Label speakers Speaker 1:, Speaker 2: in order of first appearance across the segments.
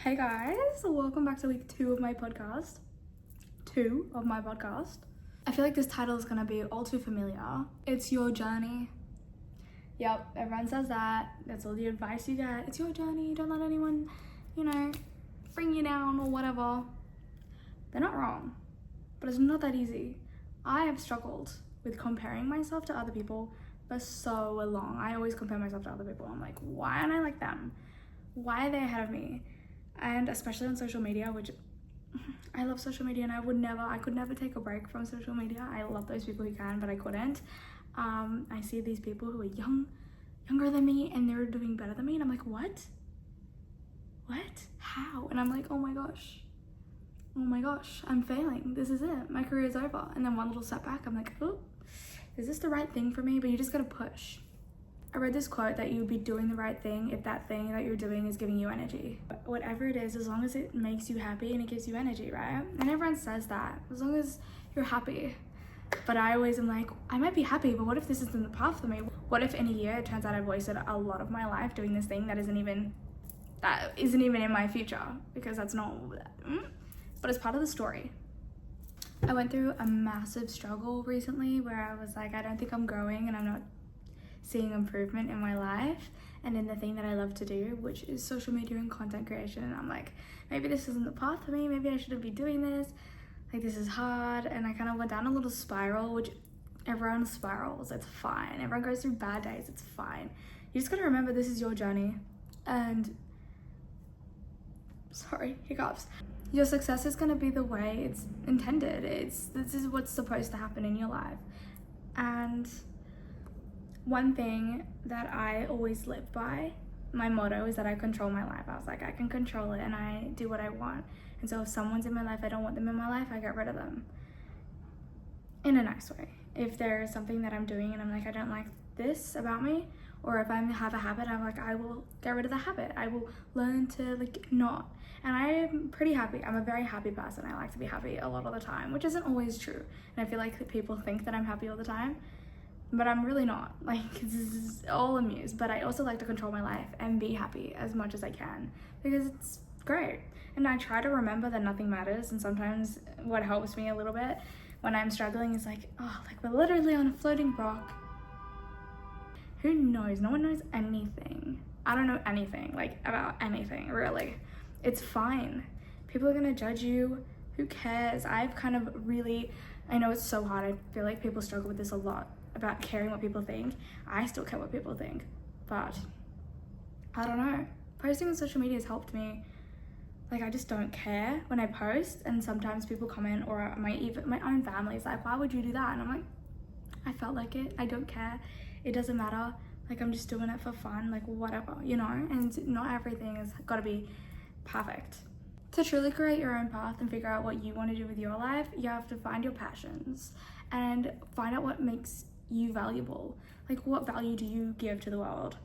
Speaker 1: Hey guys, welcome back to week 2 of my podcast. I feel like this title is gonna be all too familiar. It's your journey. Yep, everyone says that. That's all the advice you get. It's your journey. Don't let anyone, bring you down or whatever. They're not wrong, but it's not that easy. I have struggled with comparing myself to other people for so long. I always compare myself to other people. I'm like, why aren't I like them? Why are they ahead of me? And especially on social media, which I love social media, and I could never take a break from social media. I love those people who can, but I couldn't. I see these people who are younger than me, and they're doing better than me, and I'm like, what? How? And I'm like, oh my gosh, I'm failing. This is it. My career is over. And then one little setback, I'm like, oh, is this the right thing for me? But you just gotta push. I read this quote that you would be doing the right thing if that thing that you're doing is giving you energy. Whatever it is, as long as it makes you happy and it gives you energy, right? And everyone says that, as long as you're happy. But I always am like, I might be happy, but what if this isn't the path for me? What if in a year it turns out I've wasted a lot of my life doing this thing that isn't even in my future? Because that's not, but it's part of the story. I went through a massive struggle recently where I was like, I don't think I'm growing and I'm not seeing improvement in my life and in the thing that I love to do, which is social media and content creation. And I'm like, maybe this isn't the path for me. Maybe I shouldn't be doing this. Like, this is hard. And I kind of went down a little spiral, which everyone spirals. It's fine. Everyone goes through bad days. It's fine. You just got to remember this is your journey. And hiccups. Your success is going to be the way it's intended. This is what's supposed to happen in your life. And one thing that I always live by, my motto is that I control my life. I was like, I can control it and I do what I want. And so if someone's in my life, I don't want them in my life, I get rid of them. In a nice way. If there's something that I'm doing and I'm like, I don't like this about me, or if I have a habit, I'm like, I will get rid of the habit. I will learn to not. And I'm pretty happy. I'm a very happy person. I like to be happy a lot of the time, which isn't always true. And I feel like people think that I'm happy all the time, but I'm really not. Like, it's all amused. But I also like to control my life and be happy as much as I can because it's great. And I try to remember that nothing matters. And sometimes what helps me a little bit when I'm struggling is like, oh, like we're literally on a floating rock. Who knows? No one knows anything. I don't know anything, like about anything, really. It's fine. People are gonna judge you. Who cares? I know it's so hard. I feel like people struggle with this a lot, about caring what people think. I still care what people think, but I don't know. Posting on social media has helped me. Like, I just don't care when I post, and sometimes people comment, or my own family is like, why would you do that? And I'm like, I felt like it. I don't care. It doesn't matter. Like, I'm just doing it for fun, like whatever, and not everything has got to be perfect. To truly create your own path and figure out what you want to do with your life, you have to find your passions and find out what makes you valuable. Like, what value do you give to the world?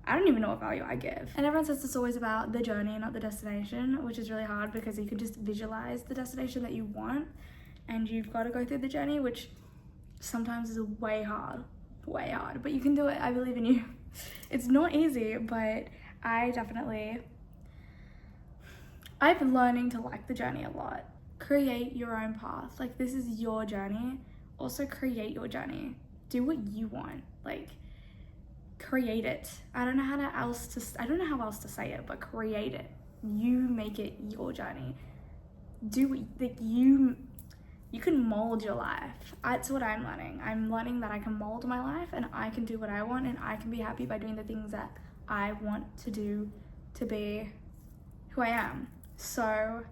Speaker 1: I don't even know what value I give. And everyone says it's always about the journey, not the destination, which is really hard because you can just visualize the destination that you want, and you've got to go through the journey, which sometimes is way hard, but you can do it. I believe in you. It's not easy, but I've been learning to like the journey a lot. Create your own path. Like, this is your journey. Also create your journey. Do what you want. Like, create it. I don't know how else to say it, but create it. You make it your journey. You can mold your life. That's what I'm learning. I'm learning that I can mold my life and I can do what I want, and I can be happy by doing the things that I want to do to be who I am. So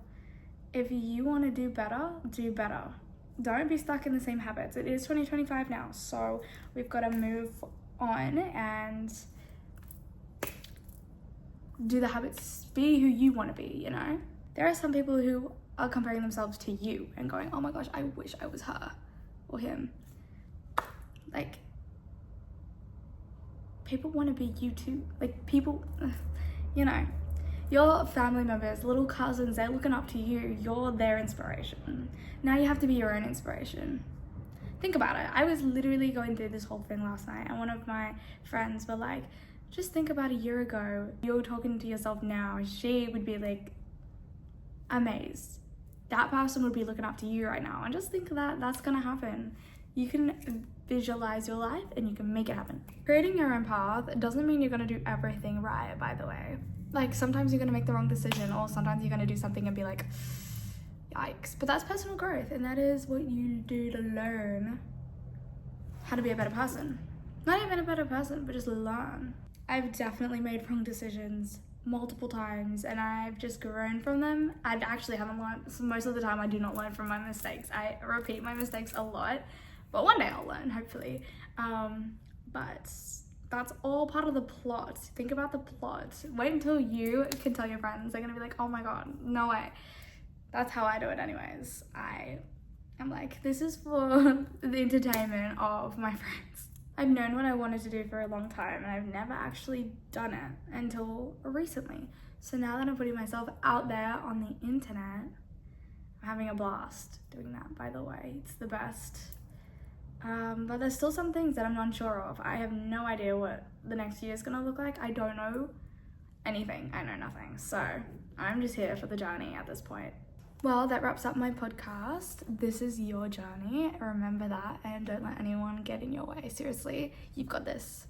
Speaker 1: if you want to do better, do better. Don't be stuck in the same habits. It is 2025 now, so we've got to move on and do the habits, be who you want to be, There are some people who are comparing themselves to you and going, oh my gosh, I wish I was her or him. Like, people want to be you too. Like, people, your family members, little cousins, they're looking up to you. You're their inspiration. Now you have to be your own inspiration. Think about it. I was literally going through this whole thing last night, and one of my friends were like, just think about a year ago. You're talking to yourself now. She would be like amazed. That person would be looking up to you right now, and just think that that's gonna happen. You can visualize your life and you can make it happen. Creating your own path doesn't mean you're gonna do everything right, by the way. Like, sometimes you're gonna make the wrong decision, or sometimes you're gonna do something and be like, yikes. But that's personal growth, and that is what you do to learn how to be a better person. Not even a better person, but just learn. I've definitely made wrong decisions multiple times, and I've just grown from them. I actually haven't learned, so most of the time I do not learn from my mistakes. I repeat my mistakes a lot, but one day I'll learn, hopefully. But that's all part of the plot. Think about the plot. Wait until you can tell your friends. They're gonna be like, oh my god, no way. That's how I do it anyways. I'm like, this is for the entertainment of my friends. I've known what I wanted to do for a long time, and I've never actually done it until recently. So now that I'm putting myself out there on the internet, I'm having a blast doing that, by the way. It's the best. But there's still some things that I'm unsure of. I have no idea what the next year is gonna look like. I don't know anything. I know nothing. So I'm just here for the journey at this point. Well, that wraps up my podcast. This is your journey. Remember that, and don't let anyone get in your way. Seriously, you've got this.